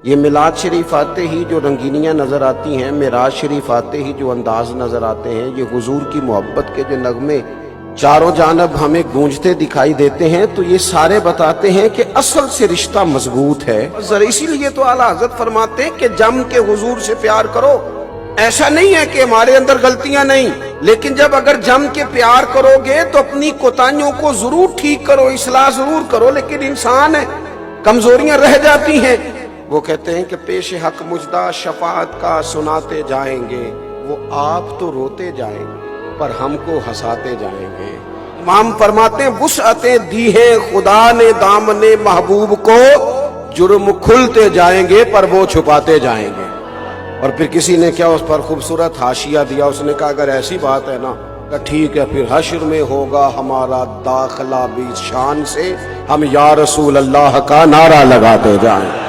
یہ میلاد شریف آتے ہی جو رنگینیاں نظر آتی ہیں، معراج شریف آتے ہی جو انداز نظر آتے ہیں، یہ حضور کی محبت کے جو نغمے چاروں جانب ہمیں گونجتے دکھائی دیتے ہیں، تو یہ سارے بتاتے ہیں کہ اصل سے رشتہ مضبوط ہے۔ اسی لیے تو اعلیٰ حضرت فرماتے ہیں کہ جم کے حضور سے پیار کرو۔ ایسا نہیں ہے کہ ہمارے اندر غلطیاں نہیں، لیکن جب اگر جم کے پیار کرو گے تو اپنی کوتاہیوں کو ضرور ٹھیک کرو، اصلاح ضرور کرو، لیکن انسان ہے، کمزوریاں رہ جاتی ہیں۔ وہ کہتے ہیں کہ پیش حق مجدہ شفاعت کا سناتے جائیں گے، وہ آپ تو روتے جائیں گے پر ہم کو ہنساتے جائیں گے۔ امام فرماتے ہیں وسعتیں دی ہیں خدا نے دامن محبوب کو، جرم کھلتے جائیں گے پر وہ چھپاتے جائیں گے۔ اور پھر کسی نے کیا اس پر خوبصورت حاشیہ دیا، اس نے کہا اگر ایسی بات ہے نا کہ ٹھیک ہے، پھر حشر میں ہوگا ہمارا داخلہ بھی شان سے، ہم یا رسول اللہ کا نعرہ لگاتے جائیں۔